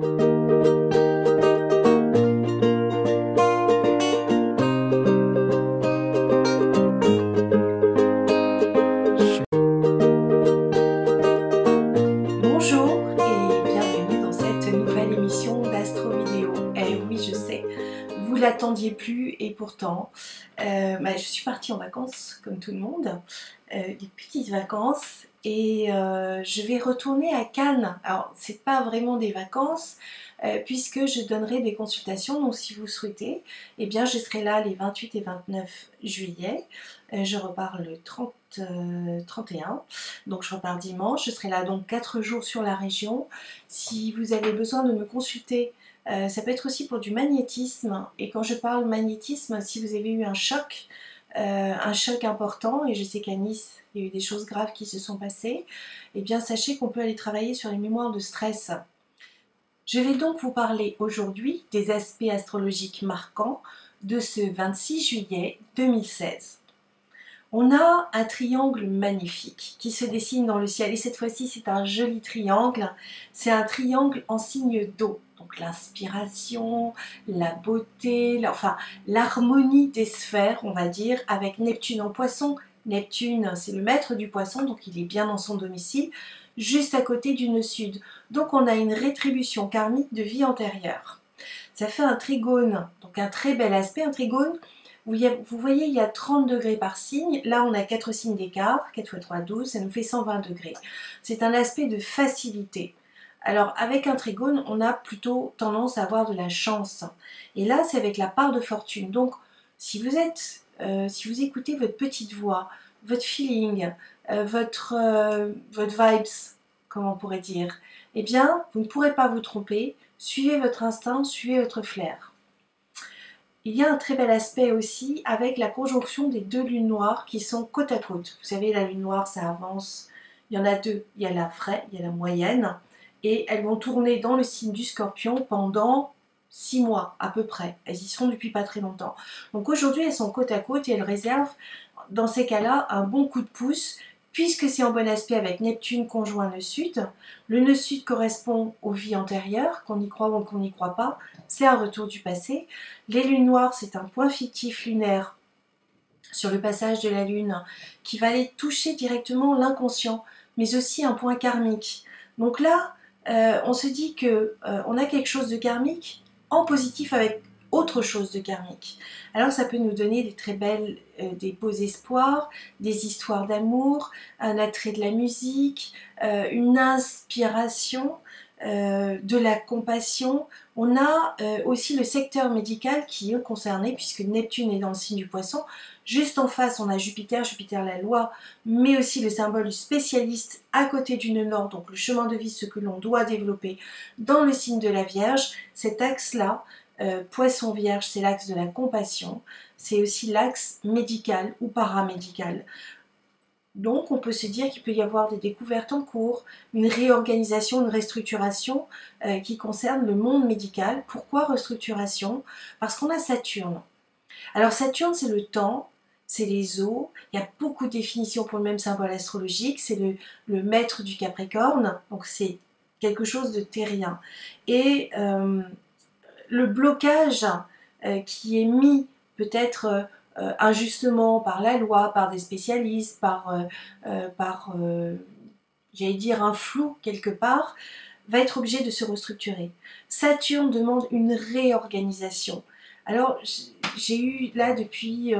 Bonjour et bienvenue dans cette nouvelle émission d'Astro Vidéo. Eh oui, je sais, vous l'attendiez plus et pourtant, je suis partie en vacances comme tout le monde, des petites vacances et je vais retourner à Cannes. Alors, c'est pas vraiment des vacances puisque je donnerai des consultations, donc si vous souhaitez, eh bien je serai là les 28 et 29 juillet. Je repars le 31, donc je repars dimanche. Je serai là donc 4 jours sur la région. Si vous avez besoin de me consulter, ça peut être aussi pour du magnétisme. Et quand je parle magnétisme, si vous avez eu un choc important, et je sais qu'à Nice, il y a eu des choses graves qui se sont passées, eh bien sachez qu'on peut aller travailler sur les mémoires de stress. Je vais donc vous parler aujourd'hui des aspects astrologiques marquants de ce 26 juillet 2016. On a un triangle magnifique qui se dessine dans le ciel et cette fois-ci c'est un joli triangle. C'est un triangle en signe d'eau, donc l'inspiration, la beauté, enfin l'harmonie des sphères on va dire, avec Neptune en poisson. Neptune c'est le maître du poisson, donc il est bien dans son domicile, juste à côté du nœud sud. Donc on a une rétribution karmique de vie antérieure. Ça fait un trigone, donc un très bel aspect, un trigone. Vous voyez, il y a 30 degrés par signe. Là, on a 4 signes d'écart. 4 x 3, 12. Ça nous fait 120 degrés. C'est un aspect de facilité. Alors, avec un trigone, on a plutôt tendance à avoir de la chance. Et là, c'est avec la part de fortune. Donc, si vous écoutez votre petite voix, votre feeling, votre vibes, comment on pourrait dire, eh bien, vous ne pourrez pas vous tromper. Suivez votre instinct, suivez votre flair. Il y a un très bel aspect aussi avec la conjonction des deux lunes noires qui sont côte à côte. Vous savez, la lune noire, ça avance. Il y en a deux. Il y a la vraie, il y a la moyenne. Et elles vont tourner dans le signe du Scorpion pendant 6 mois à peu près. Elles y sont depuis pas très longtemps. Donc aujourd'hui, elles sont côte à côte et elles réservent, dans ces cas-là, un bon coup de pouce puisque c'est en bon aspect avec Neptune conjoint nœud sud. Le nœud sud correspond aux vies antérieures, qu'on y croit ou qu'on n'y croit pas, c'est un retour du passé. Les lunes noires, c'est un point fictif lunaire sur le passage de la lune qui va aller toucher directement l'inconscient, mais aussi un point karmique. Donc là, on se dit qu'on a quelque chose de karmique en positif avec autre chose de karmique. Alors ça peut nous donner des très belles, des beaux espoirs, des histoires d'amour, un attrait de la musique, une inspiration, de la compassion. On a aussi le secteur médical qui est concerné puisque Neptune est dans le signe du poisson. Juste en face on a Jupiter, Jupiter la loi, mais aussi le symbole du spécialiste à côté du nœud nord, donc le chemin de vie, ce que l'on doit développer dans le signe de la Vierge. Cet axe-là, Poisson Vierge, c'est l'axe de la compassion, c'est aussi l'axe médical ou paramédical. Donc on peut se dire qu'il peut y avoir des découvertes en cours, une réorganisation, une restructuration qui concerne le monde médical. Pourquoi restructuration? Parce qu'on a Saturne. Alors Saturne c'est le temps, c'est les eaux, il y a beaucoup de définitions pour le même symbole astrologique, c'est le maître du Capricorne, donc c'est quelque chose de terrien. Et le blocage qui est mis peut-être injustement par la loi, par des spécialistes, j'allais dire un flou quelque part, va être obligé de se restructurer. Saturne demande une réorganisation. Alors j'ai eu là depuis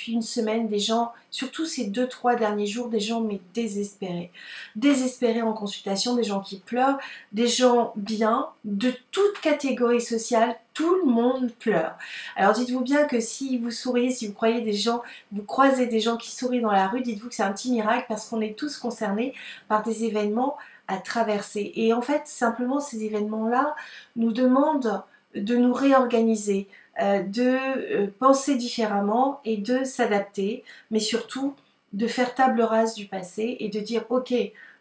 une semaine des gens, surtout ces 2-3 derniers jours, des gens mais désespérés. Désespérés en consultation, des gens qui pleurent, des gens bien, de toute catégorie sociale, tout le monde pleure. Alors dites-vous bien que si vous souriez, si vous croyez des gens, vous croisez des gens qui sourient dans la rue, dites-vous que c'est un petit miracle parce qu'on est tous concernés par des événements à traverser. Et en fait, simplement ces événements-là nous demandent de nous réorganiser, de penser différemment et de s'adapter, mais surtout de faire table rase du passé et de dire ok,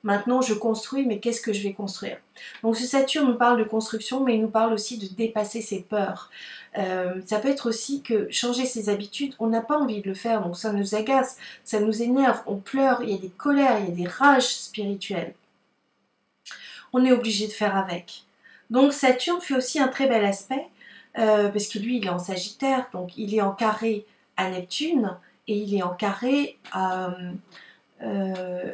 maintenant je construis, mais qu'est-ce que je vais construire? Donc ce Saturne nous parle de construction, mais il nous parle aussi de dépasser ses peurs. Ça peut être aussi que changer ses habitudes, on n'a pas envie de le faire, donc ça nous agace, ça nous énerve, on pleure, il y a des colères, il y a des rages spirituelles. On est obligé de faire avec. Donc Saturne fait aussi un très bel aspect, parce que lui il est en Sagittaire, donc il est en carré à Neptune, et il est en carré euh,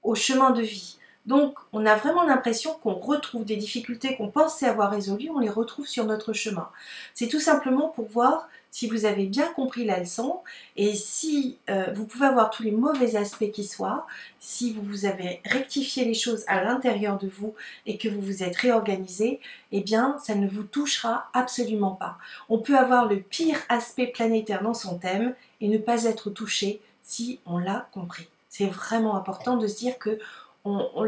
au chemin de vie. Donc on a vraiment l'impression qu'on retrouve des difficultés qu'on pensait avoir résolues, on les retrouve sur notre chemin. C'est tout simplement pour voir si vous avez bien compris la leçon et si vous pouvez avoir tous les mauvais aspects qui soient, si vous avez rectifié les choses à l'intérieur de vous et que vous vous êtes réorganisé, eh bien ça ne vous touchera absolument pas. On peut avoir le pire aspect planétaire dans son thème et ne pas être touché si on l'a compris. C'est vraiment important de se dire que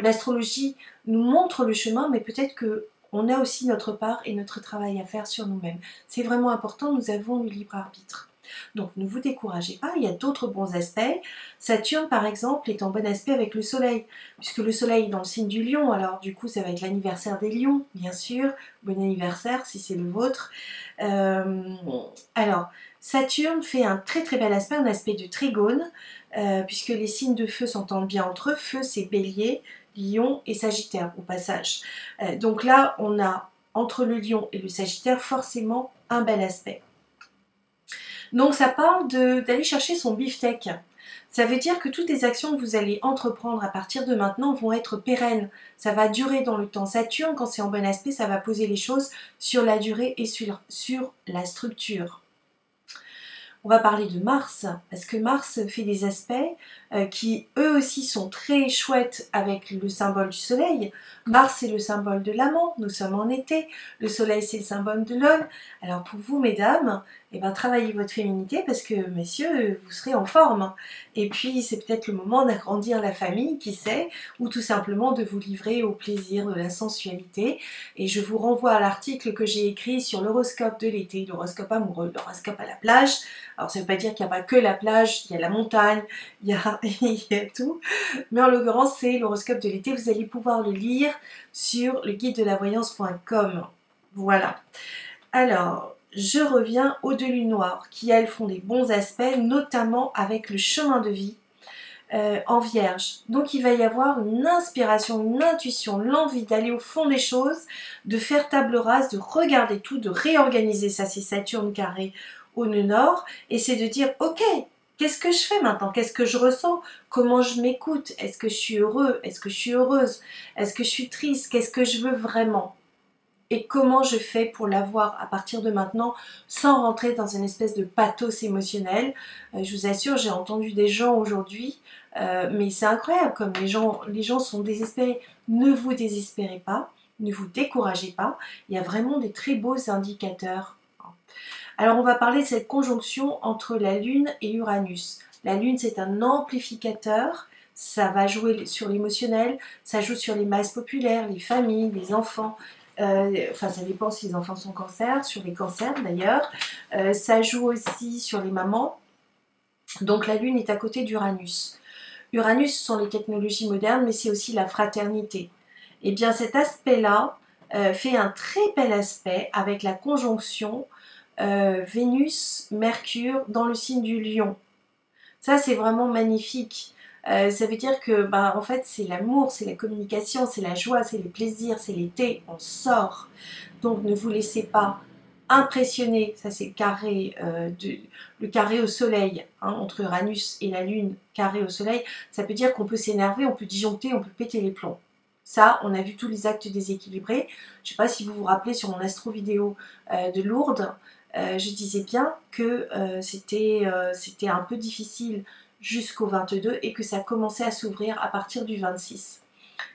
l'astrologie nous montre le chemin, mais peut-être qu'on a aussi notre part et notre travail à faire sur nous-mêmes. C'est vraiment important, nous avons le libre arbitre. Donc ne vous découragez pas, il y a d'autres bons aspects. Saturne par exemple est en bon aspect avec le soleil, puisque le soleil est dans le signe du lion, alors du coup ça va être l'anniversaire des lions, bien sûr, bon anniversaire si c'est le vôtre. Alors Saturne fait un très très bel aspect, un aspect de trigone, puisque les signes de feu s'entendent bien entre eux. Feu c'est Bélier, Lion et Sagittaire au passage. Donc là on a entre le Lion et le Sagittaire forcément un bel aspect. Donc ça parle d'aller chercher son beefsteak. Ça veut dire que toutes les actions que vous allez entreprendre à partir de maintenant vont être pérennes. Ça va durer dans le temps. Saturne, quand c'est en bon aspect, ça va poser les choses sur la durée et sur la structure. On va parler de Mars, parce que Mars fait des aspects qui eux aussi sont très chouettes avec le symbole du soleil. Mars c'est le symbole de l'amant, nous sommes en été, le soleil c'est le symbole de l'homme. Alors pour vous mesdames, eh ben, travaillez votre féminité parce que messieurs, vous serez en forme. Et puis c'est peut-être le moment d'agrandir la famille, qui sait, ou tout simplement de vous livrer au plaisir de la sensualité. Et je vous renvoie à l'article que j'ai écrit sur l'horoscope de l'été, l'horoscope amoureux, l'horoscope à la plage. Alors ça ne veut pas dire qu'il n'y a pas que la plage, il y a la montagne, il y a tout. Mais en l'occurrence, c'est l'horoscope de l'été. Vous allez pouvoir le lire sur le guide de la voyance.com. Voilà. Alors, je reviens aux deux lunes noires qui, elles, font des bons aspects, notamment avec le chemin de vie en Vierge. Donc il va y avoir une inspiration, une intuition, l'envie d'aller au fond des choses, de faire table rase, de regarder tout, de réorganiser. Ça, c'est Saturne carré au nœud nord. Et c'est de dire, ok, qu'est-ce que je fais maintenant? Qu'est-ce que je ressens? Comment je m'écoute? Est-ce que je suis heureux? Est-ce que je suis heureuse? Est-ce que je suis triste? Qu'est-ce que je veux vraiment? Et comment je fais pour l'avoir à partir de maintenant sans rentrer dans une espèce de pathos émotionnel. Je vous assure, j'ai entendu des gens aujourd'hui, mais c'est incroyable comme les gens sont désespérés. Ne vous désespérez pas, ne vous découragez pas, il y a vraiment des très beaux indicateurs. Alors on va parler de cette conjonction entre la Lune et Uranus. La Lune c'est un amplificateur, ça va jouer sur l'émotionnel, ça joue sur les masses populaires, les familles, les enfants. Enfin ça dépend si les enfants sont cancers, sur les cancers d'ailleurs. Ça joue aussi sur les mamans. Donc la Lune est à côté d'Uranus. Uranus ce sont les technologies modernes, mais c'est aussi la fraternité. Et bien cet aspect-là fait un très bel aspect avec la conjonction Vénus, Mercure dans le signe du Lion. Ça c'est vraiment magnifique. Ça veut dire que en fait c'est l'amour, c'est la communication, c'est la joie, c'est les plaisirs, c'est l'été, on sort. Donc ne vous laissez pas impressionner, ça c'est le carré au soleil, hein, entre Uranus et la Lune, carré au soleil, ça peut dire qu'on peut s'énerver, on peut disjoncter, on peut péter les plombs. Ça, on a vu tous les actes déséquilibrés. Je ne sais pas si vous vous rappelez sur mon astro vidéo de Lourdes, je disais bien que c'était un peu difficile jusqu'au 22 et que ça commençait à s'ouvrir à partir du 26.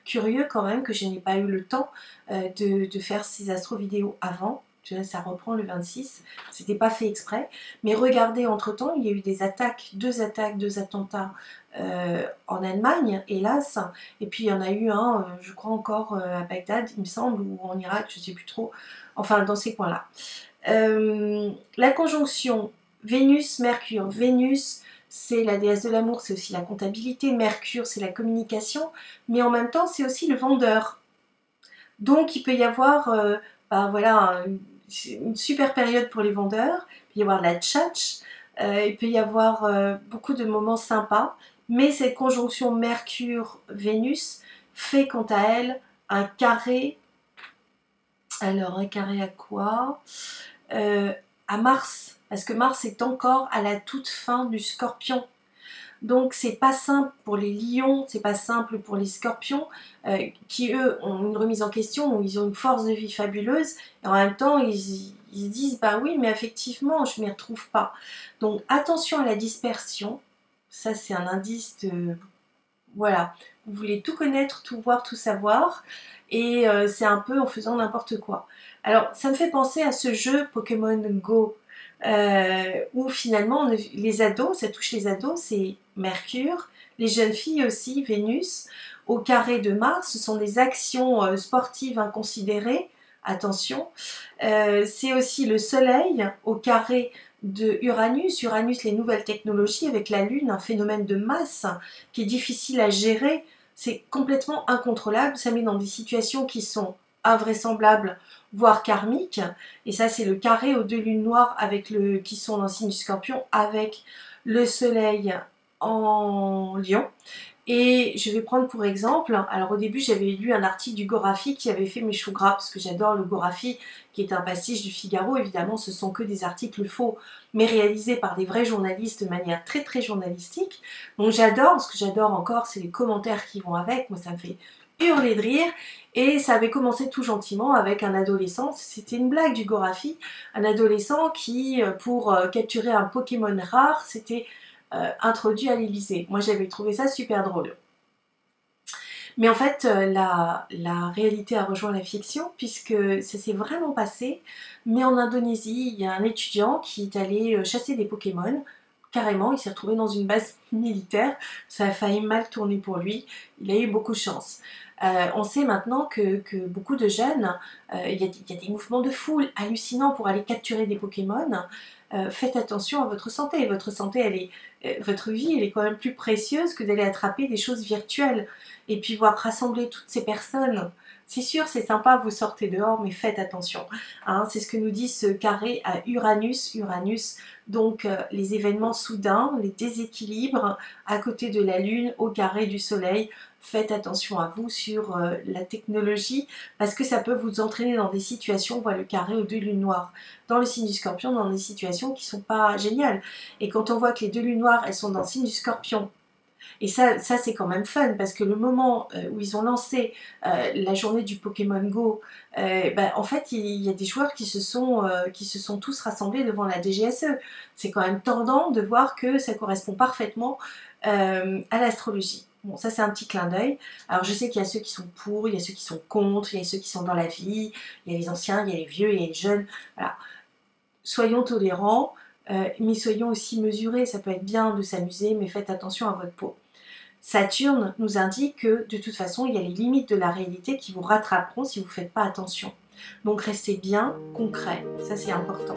Curieux quand même que je n'ai pas eu le temps de faire ces astro vidéos avant. Ça reprend le 26, c'était pas fait exprès, mais regardez, entre temps il y a eu des attaques, deux attentats en Allemagne, hélas, et puis il y en a eu un, je crois encore à Bagdad, il me semble, ou en Irak, je sais plus trop, enfin dans ces coins-là. La conjonction Vénus-Mercure. Vénus, c'est la déesse de l'amour, c'est aussi la comptabilité. Mercure, c'est la communication, mais en même temps, c'est aussi le vendeur. Donc, il peut y avoir voilà, une super période pour les vendeurs. Il peut y avoir la tchatch, il peut y avoir beaucoup de moments sympas, mais cette conjonction Mercure-Vénus fait quant à elle un carré Alors, un carré à quoi? À Mars, parce que Mars est encore à la toute fin du Scorpion. Donc c'est pas simple pour les lions, c'est pas simple pour les scorpions, qui eux ont une remise en question, où ils ont une force de vie fabuleuse, et en même temps ils disent bah oui mais effectivement je m'y retrouve pas. Donc attention à la dispersion, ça c'est un indice de... Voilà, vous voulez tout connaître, tout voir, tout savoir, et c'est un peu en faisant n'importe quoi. Alors ça me fait penser à ce jeu Pokémon Go, où finalement les ados, ça touche les ados, c'est Mercure, les jeunes filles aussi, Vénus, au carré de Mars, ce sont des actions sportives inconsidérées, attention. C'est aussi le Soleil au carré de Uranus, Uranus les nouvelles technologies avec la Lune, un phénomène de masse qui est difficile à gérer, c'est complètement incontrôlable, ça met dans des situations qui sont invraisemblables, voire karmiques, et ça c'est le carré aux deux lunes noires avec qui sont dans le signe du Scorpion avec le Soleil en Lion. Et je vais prendre pour exemple, alors au début j'avais lu un article du Gorafi qui avait fait mes choux gras, parce que j'adore le Gorafi, qui est un pastiche du Figaro, évidemment ce sont que des articles faux, mais réalisés par des vrais journalistes de manière très très journalistique. Donc j'adore, ce que j'adore encore c'est les commentaires qui vont avec, moi ça me fait hurler de rire, et ça avait commencé tout gentiment avec un adolescent, c'était une blague du Gorafi, un adolescent qui, pour capturer un Pokémon rare, c'était introduit à l'Élysée. Moi j'avais trouvé ça super drôle. Mais en fait la réalité a rejoint la fiction puisque ça s'est vraiment passé, mais en Indonésie il y a un étudiant qui est allé chasser des Pokémon. Carrément, il s'est retrouvé dans une base militaire, ça a failli mal tourner pour lui, il a eu beaucoup de chance. On sait maintenant que beaucoup de jeunes, il y a des mouvements de foule hallucinants pour aller capturer des Pokémon. Faites attention à votre santé, votre vie elle est quand même plus précieuse que d'aller attraper des choses virtuelles et puis voir rassembler toutes ces personnes. C'est sûr, c'est sympa, vous sortez dehors, mais faites attention. Hein, c'est ce que nous dit ce carré à Uranus. Uranus, donc les événements soudains, les déséquilibres à côté de la Lune, au carré du Soleil. Faites attention à vous sur la technologie, parce que ça peut vous entraîner dans des situations, on voit le carré aux deux lunes noires, dans le signe du Scorpion, dans des situations qui ne sont pas géniales. Et quand on voit que les deux lunes noires, elles sont dans le signe du Scorpion, et ça c'est quand même fun, parce que le moment où ils ont lancé la journée du Pokémon Go, en fait il y a des joueurs qui se sont tous rassemblés devant la DGSE. C'est quand même tordant de voir que ça correspond parfaitement à l'astrologie. Bon, ça c'est un petit clin d'œil. Alors je sais qu'il y a ceux qui sont pour, il y a ceux qui sont contre, il y a ceux qui sont dans la vie, il y a les anciens, il y a les vieux, il y a les jeunes. Voilà. Soyons tolérants, mais soyons aussi mesurés. Ça peut être bien de s'amuser, mais faites attention à votre peau. Saturne nous indique que de toute façon il y a les limites de la réalité qui vous rattraperont si vous ne faites pas attention. Donc restez bien concret, ça c'est important.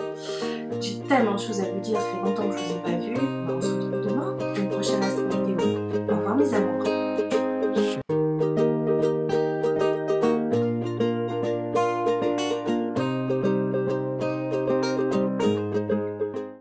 J'ai tellement de choses à vous dire, ça fait longtemps que je ne vous ai pas vu. On se retrouve demain pour une prochaine astro vidéo. Au revoir mes amours.